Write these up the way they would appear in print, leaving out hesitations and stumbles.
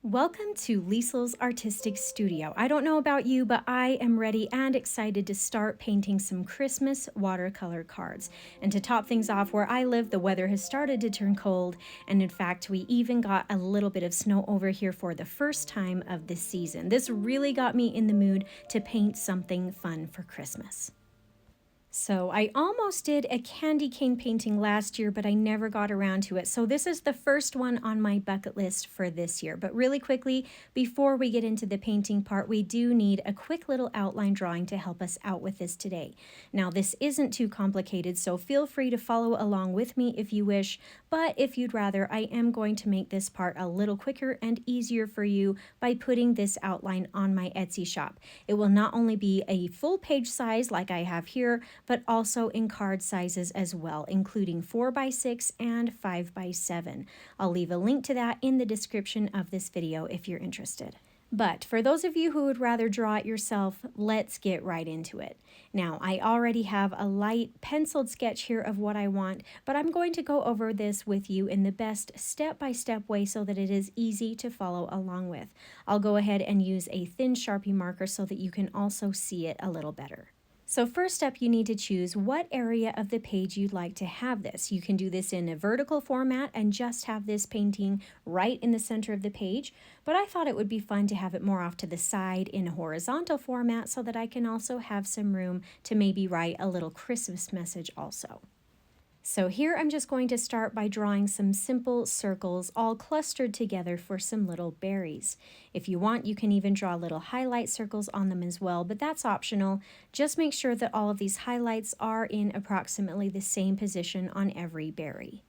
Welcome to Liesl's Artistic Studio. I don't know about you, but I am ready and excited to start painting some Christmas watercolor cards. And to top things off, where I live, the weather has started to turn cold, and in fact, we even got a little bit of snow over here for the first time of this season. This really got me in the mood to paint something fun for Christmas. So I almost did a candy cane painting last year, but I never got around to it. So this is the first one on my bucket list for this year. But really quickly, before we get into the painting part, we do need a quick little outline drawing to help us out with this today. Now, this isn't too complicated, so feel free to follow along with me if you wish. But if you'd rather, I am going to make this part a little quicker and easier for you by putting this outline on my Etsy shop. It will not only be a full page size like I have here, but also in card sizes as well, including 4x6 and 5x7. I'll leave a link to that in the description of this video if you're interested. But for those of you who would rather draw it yourself, let's get right into it. Now, I already have a light penciled sketch here of what I want, but I'm going to go over this with you in the best step-by-step way so that it is easy to follow along with. I'll go ahead and use a thin Sharpie marker so that you can also see it a little better. So first up, you need to choose what area of the page you'd like to have this. You can do this in a vertical format and just have this painting right in the center of the page, but I thought it would be fun to have it more off to the side in a horizontal format so that I can also have some room to maybe write a little Christmas message also. So here I'm just going to start by drawing some simple circles all clustered together for some little berries. If you want, you can even draw little highlight circles on them as well, but that's optional. Just make sure that all of these highlights are in approximately the same position on every berry.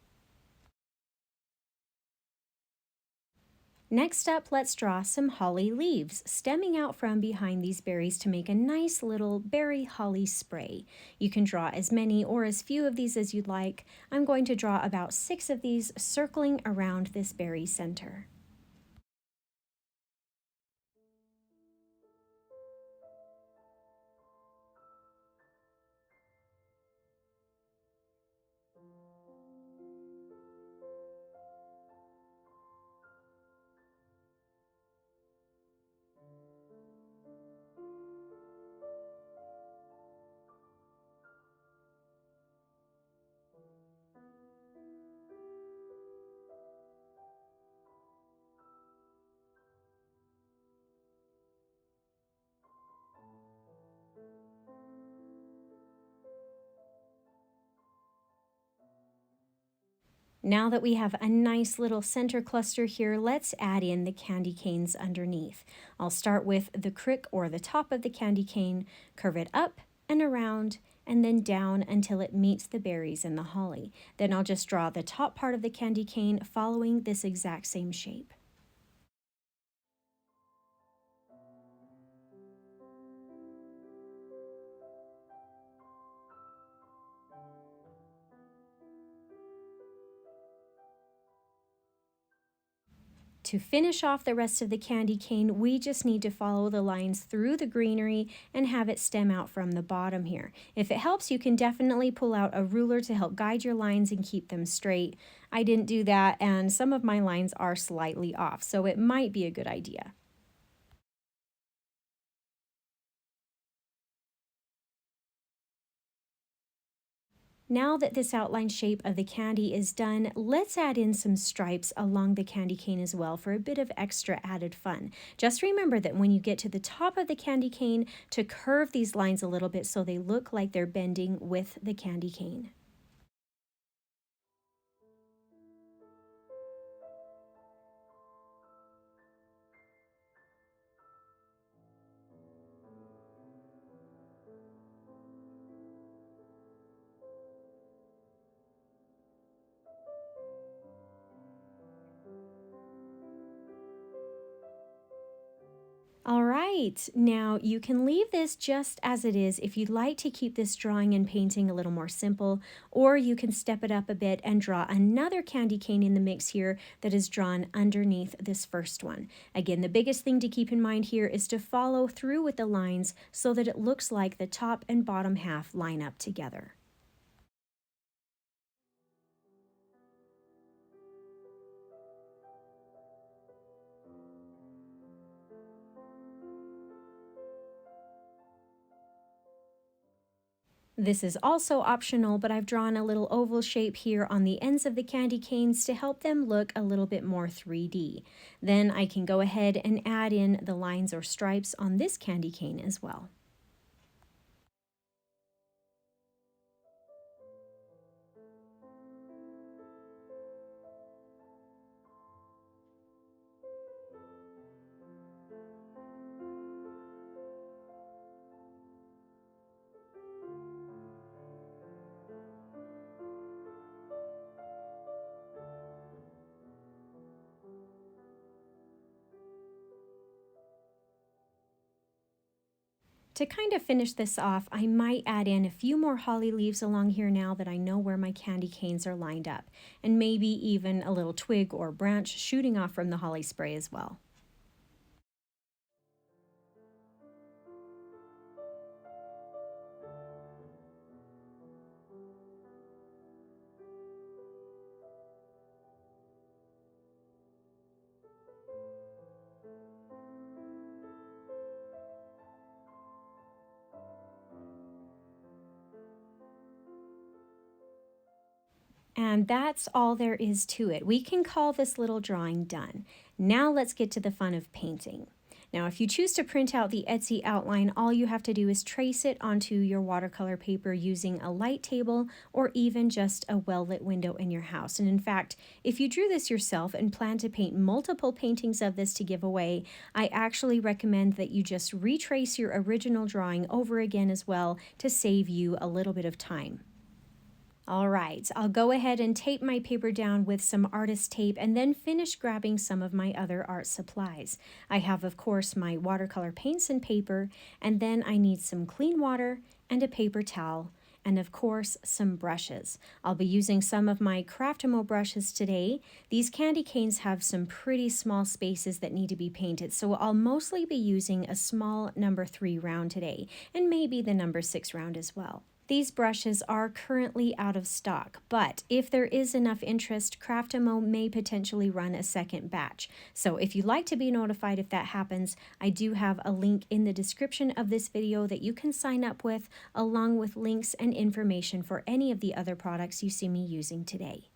Next up, let's draw some holly leaves stemming out from behind these berries to make a nice little berry holly spray. You can draw as many or as few of these as you'd like. I'm going to draw about 6 of these circling around this berry center. Now that we have a nice little center cluster here, let's add in the candy canes underneath. I'll start with the crick or the top of the candy cane, curve it up and around, and then down until it meets the berries and the holly. Then I'll just draw the top part of the candy cane following this exact same shape. To finish off the rest of the candy cane, we just need to follow the lines through the greenery and have it stem out from the bottom here. If it helps, you can definitely pull out a ruler to help guide your lines and keep them straight. I didn't do that, and some of my lines are slightly off, so it might be a good idea. Now that this outline shape of the candy is done, let's add in some stripes along the candy cane as well for a bit of extra added fun. Just remember that when you get to the top of the candy cane, to curve these lines a little bit so they look like they're bending with the candy cane. All right, now you can leave this just as it is if you'd like to keep this drawing and painting a little more simple, or you can step it up a bit and draw another candy cane in the mix here that is drawn underneath this first one. Again, the biggest thing to keep in mind here is to follow through with the lines so that it looks like the top and bottom half line up together. This is also optional, but I've drawn a little oval shape here on the ends of the candy canes to help them look a little bit more 3D. Then I can go ahead and add in the lines or stripes on this candy cane as well. To kind of finish this off, I might add in a few more holly leaves along here now that I know where my candy canes are lined up, and maybe even a little twig or branch shooting off from the holly spray as well. And that's all there is to it. We can call this little drawing done. Now let's get to the fun of painting. Now, if you choose to print out the Etsy outline, all you have to do is trace it onto your watercolor paper using a light table or even just a well-lit window in your house. And in fact, if you drew this yourself and plan to paint multiple paintings of this to give away, I actually recommend that you just retrace your original drawing over again as well to save you a little bit of time. All right, I'll go ahead and tape my paper down with some artist tape and then finish grabbing some of my other art supplies. I have, of course, my watercolor paints and paper, and then I need some clean water and a paper towel, and of course, some brushes. I'll be using some of my Cadmium brushes today. These candy canes have some pretty small spaces that need to be painted, so I'll mostly be using a small number 3 round today, and maybe the number 6 round as well. These brushes are currently out of stock, but if there is enough interest, Cadmium may potentially run a second batch. So if you'd like to be notified if that happens, I do have a link in the description of this video that you can sign up with, along with links and information for any of the other products you see me using today.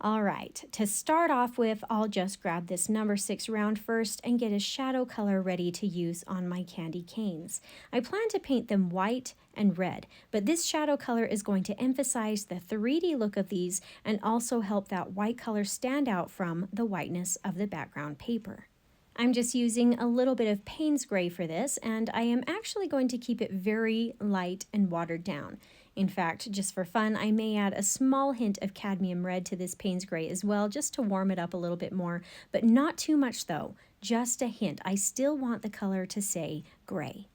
All right, to start off with, I'll just grab this number 6 round first and get a shadow color ready to use on my candy canes. I plan to paint them white and red, but this shadow color is going to emphasize the 3D look of these and also help that white color stand out from the whiteness of the background paper. I'm just using a little bit of Payne's gray for this, and I am actually going to keep it very light and watered down. In fact, just for fun, I may add a small hint of cadmium red to this Payne's gray as well, just to warm it up a little bit more, but not too much though, just a hint. I still want the color to say gray.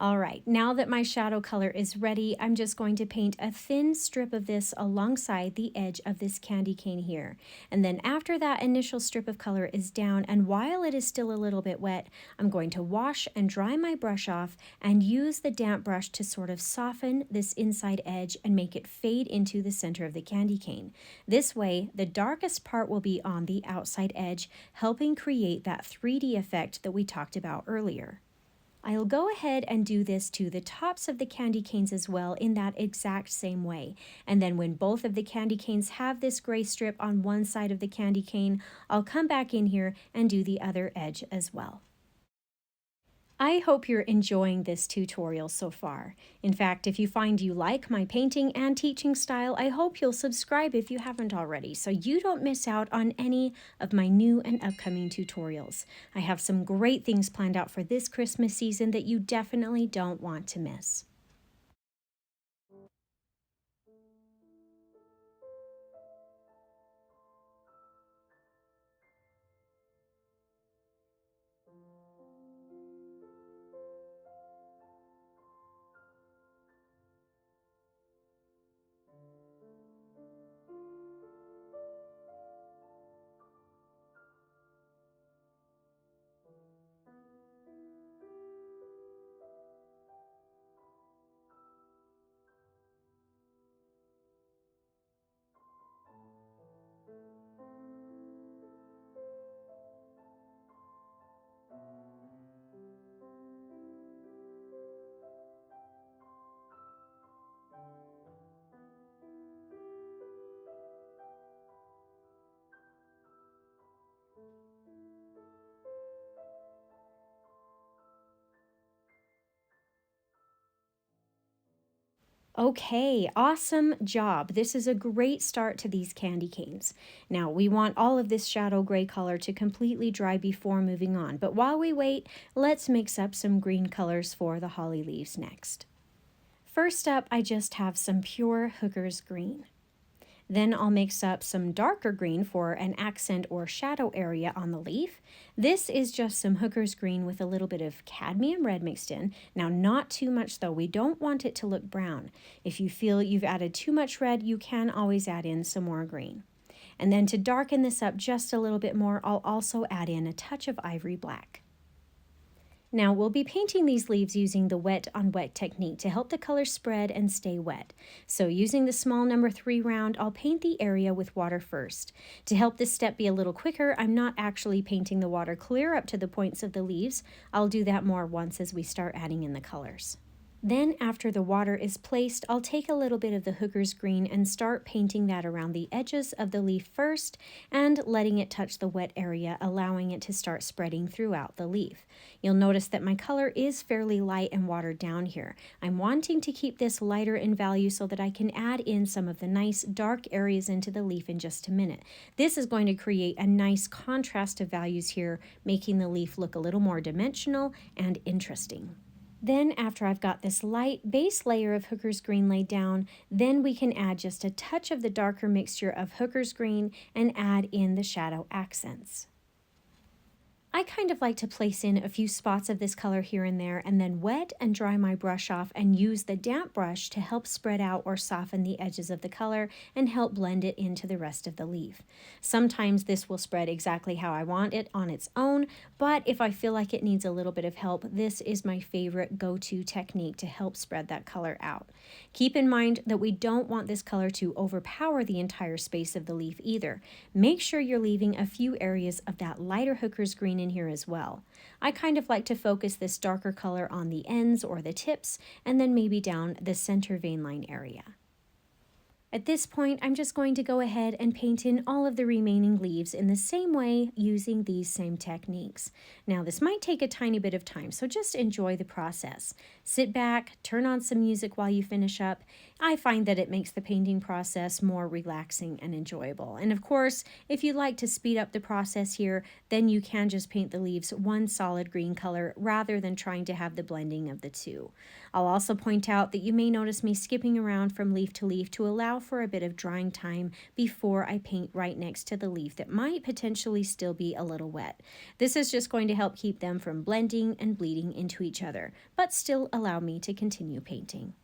All right, now that my shadow color is ready, I'm just going to paint a thin strip of this alongside the edge of this candy cane here. And then after that initial strip of color is down, and while it is still a little bit wet, I'm going to wash and dry my brush off and use the damp brush to sort of soften this inside edge and make it fade into the center of the candy cane. This way, the darkest part will be on the outside edge, helping create that 3D effect that we talked about earlier. I'll go ahead and do this to the tops of the candy canes as well in that exact same way. And then when both of the candy canes have this gray strip on one side of the candy cane, I'll come back in here and do the other edge as well. I hope you're enjoying this tutorial so far. In fact, if you find you like my painting and teaching style, I hope you'll subscribe if you haven't already, so you don't miss out on any of my new and upcoming tutorials. I have some great things planned out for this Christmas season that you definitely don't want to miss. Okay, awesome job. This is a great start to these candy canes. Now, we want all of this shadow gray color to completely dry before moving on, but while we wait, let's mix up some green colors for the holly leaves next. First up, I just have some pure Hooker's green. Then I'll mix up some darker green for an accent or shadow area on the leaf. This is just some Hooker's green with a little bit of cadmium red mixed in. Now, not too much though. We don't want it to look brown. If you feel you've added too much red, you can always add in some more green. And then to darken this up just a little bit more, I'll also add in a touch of ivory black. Now we'll be painting these leaves using the wet on wet technique to help the color spread and stay wet. So using the small number 3 round, I'll paint the area with water first. To help this step be a little quicker, I'm not actually painting the water clear up to the points of the leaves. I'll do that more once as we start adding in the colors. Then after the water is placed, I'll take a little bit of the Hooker's green and start painting that around the edges of the leaf first and letting it touch the wet area, allowing it to start spreading throughout the leaf. You'll notice that my color is fairly light and watered down here. I'm wanting to keep this lighter in value so that I can add in some of the nice dark areas into the leaf in just a minute. This is going to create a nice contrast of values here, making the leaf look a little more dimensional and interesting. Then after I've got this light base layer of Hooker's green laid down, then we can add just a touch of the darker mixture of Hooker's green and add in the shadow accents. I kind of like to place in a few spots of this color here and there and then wet and dry my brush off and use the damp brush to help spread out or soften the edges of the color and help blend it into the rest of the leaf. Sometimes this will spread exactly how I want it on its own, but if I feel like it needs a little bit of help, this is my favorite go-to technique to help spread that color out. Keep in mind that we don't want this color to overpower the entire space of the leaf either. Make sure you're leaving a few areas of that lighter Hooker's green in here as well. I kind of like to focus this darker color on the ends or the tips and then maybe down the center vein line area. At this point, I'm just going to go ahead and paint in all of the remaining leaves in the same way using these same techniques. Now, this might take a tiny bit of time, so just enjoy the process. Sit back, turn on some music while you finish up. I find that it makes the painting process more relaxing and enjoyable. And of course, if you'd like to speed up the process here, then you can just paint the leaves one solid green color rather than trying to have the blending of the two. I'll also point out that you may notice me skipping around from leaf to leaf to allow for a bit of drying time before I paint right next to the leaf that might potentially still be a little wet. This is just going to help keep them from blending and bleeding into each other, but still allow me to continue painting.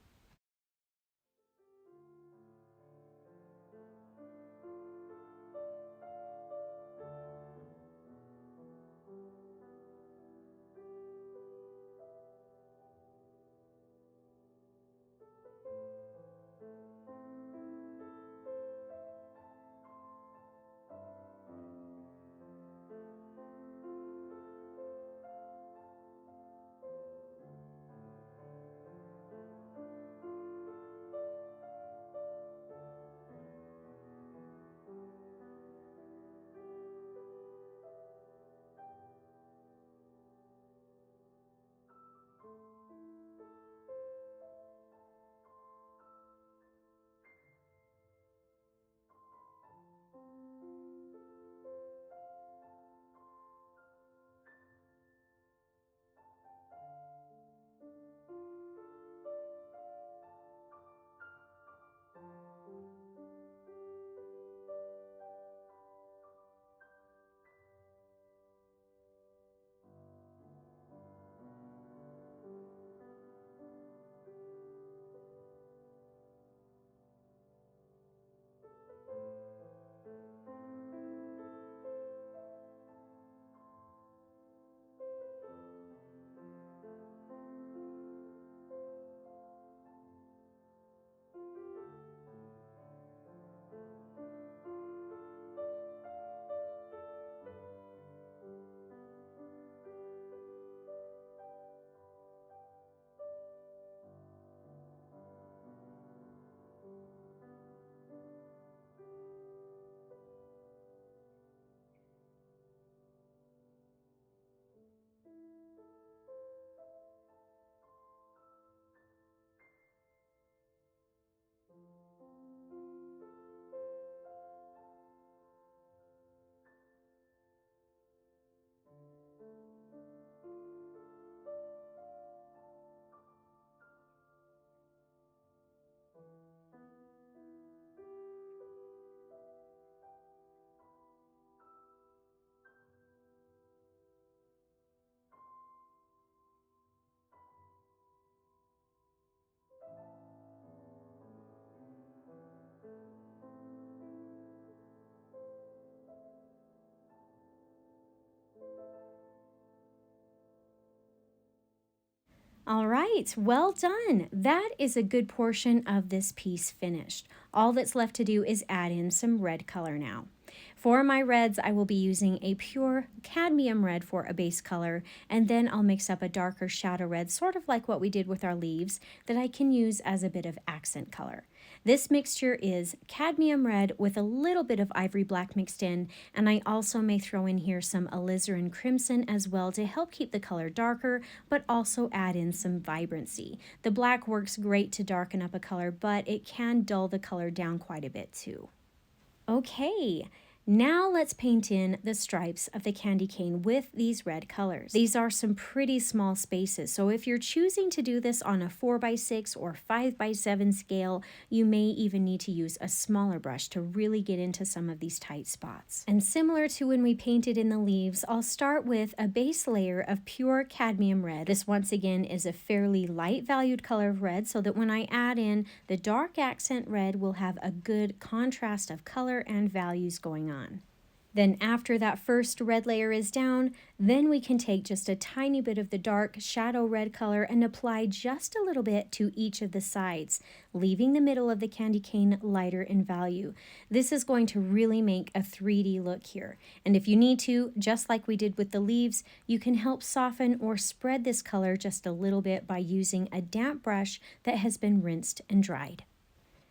All right, well done. That is a good portion of this piece finished. All that's left to do is add in some red color now. For my reds, I will be using a pure cadmium red for a base color, and then I'll mix up a darker shadow red, sort of like what we did with our leaves, that I can use as a bit of accent color. This mixture is cadmium red with a little bit of ivory black mixed in, and I also may throw in here some alizarin crimson as well to help keep the color darker, but also add in some vibrancy. The black works great to darken up a color, but it can dull the color down quite a bit too. Okay, now let's paint in the stripes of the candy cane with these red colors. These are some pretty small spaces, so if you're choosing to do this on a 4x6 or 5x7 scale, you may even need to use a smaller brush to really get into some of these tight spots. And similar to when we painted in the leaves, I'll start with a base layer of pure cadmium red. This once again is a fairly light valued color of red, so that when I add in the dark accent red, we'll have a good contrast of color and values going on. Then after that first red layer is down, then we can take just a tiny bit of the dark shadow red color and apply just a little bit to each of the sides, leaving the middle of the candy cane lighter in value. This is going to really make a 3D look here. And if you need to, just like we did with the leaves, you can help soften or spread this color just a little bit by using a damp brush that has been rinsed and dried.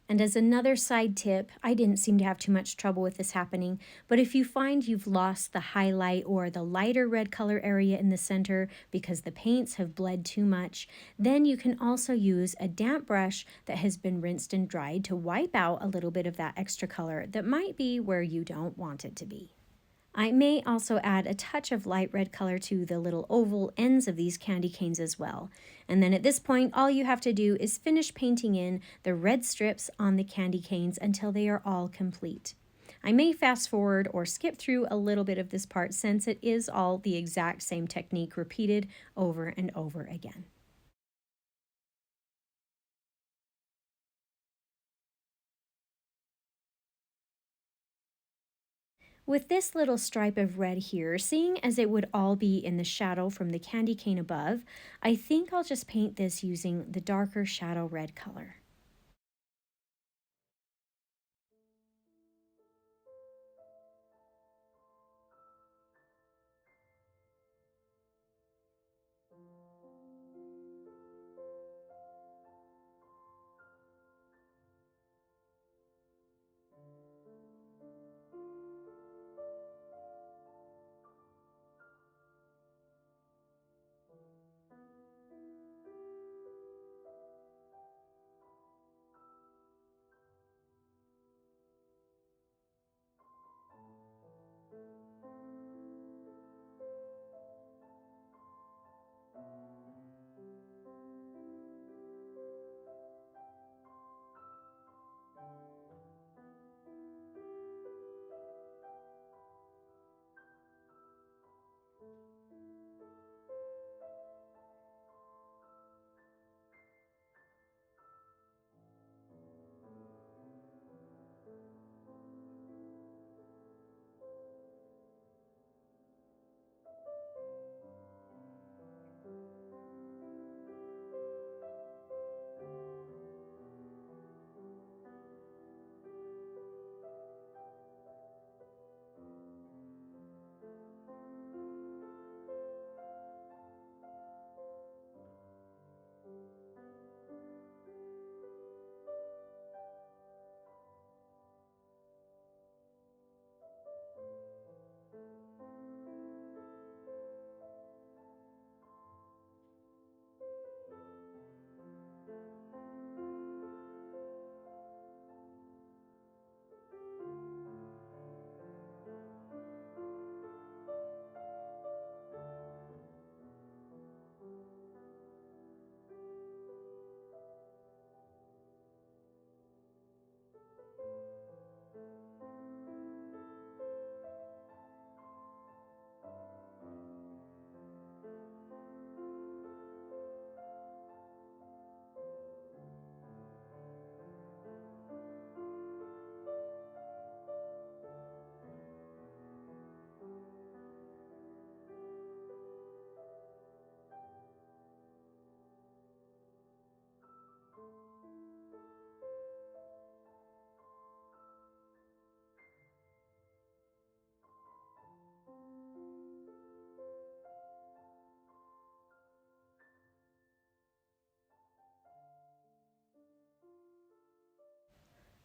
And as another side tip, I didn't seem to have too much trouble with this happening, but if you find you've lost the highlight or the lighter red color area in the center because the paints have bled too much, then you can also use a damp brush that has been rinsed and dried to wipe out a little bit of that extra color that might be where you don't want it to be. I may also add a touch of light red color to the little oval ends of these candy canes as well. And then at this point, all you have to do is finish painting in the red strips on the candy canes until they are all complete. I may fast forward or skip through a little bit of this part since it is all the exact same technique repeated over and over again. With this little stripe of red here, seeing as it would all be in the shadow from the candy cane above, I think I'll just paint this using the darker shadow red color.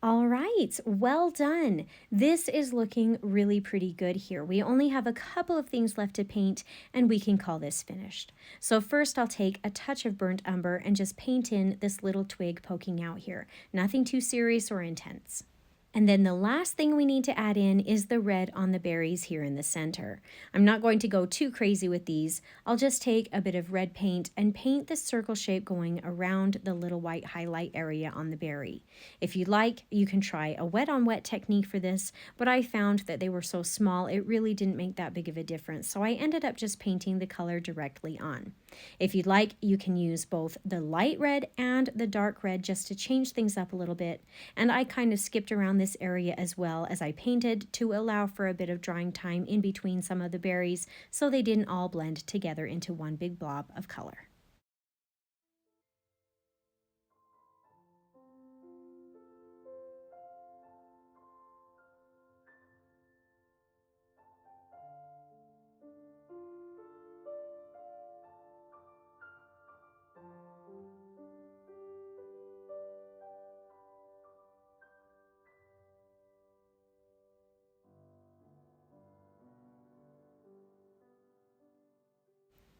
All right, well done. This is looking really pretty good here. We only have a couple of things left to paint and we can call this finished. So first I'll take a touch of burnt umber and just paint in this little twig poking out here. Nothing too serious or intense. And then the last thing we need to add in is the red on the berries here in the center. I'm not going to go too crazy with these. I'll just take a bit of red paint and paint the circle shape going around the little white highlight area on the berry. If you'd like, you can try a wet on wet technique for this, but I found that they were so small it really didn't make that big of a difference, so I ended up just painting the color directly on. If you'd like, you can use both the light red and the dark red just to change things up a little bit, and I kind of skipped around this area as well as I painted to allow for a bit of drying time in between some of the berries so they didn't all blend together into one big blob of color.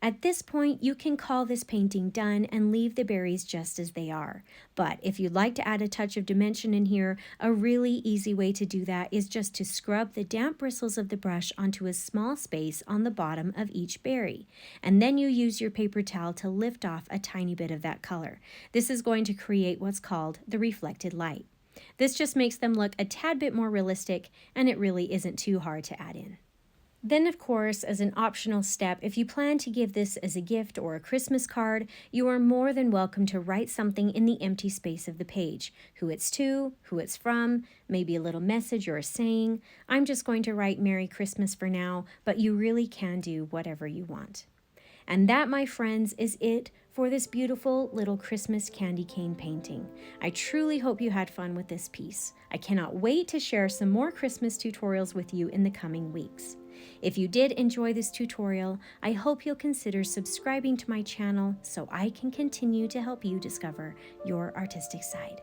At this point, you can call this painting done and leave the berries just as they are. But if you'd like to add a touch of dimension in here, a really easy way to do that is just to scrub the damp bristles of the brush onto a small space on the bottom of each berry. And then you use your paper towel to lift off a tiny bit of that color. This is going to create what's called the reflected light. This just makes them look a tad bit more realistic, and it really isn't too hard to add in. Then, of course, as an optional step, if you plan to give this as a gift or a Christmas card, you are more than welcome to write something in the empty space of the page. Who it's to, who it's from, maybe a little message or a saying. I'm just going to write Merry Christmas for now, but you really can do whatever you want. And that, my friends, is it for this beautiful little Christmas candy cane painting. I truly hope you had fun with this piece. I cannot wait to share some more Christmas tutorials with you in the coming weeks. If you did enjoy this tutorial, I hope you'll consider subscribing to my channel so I can continue to help you discover your artistic side.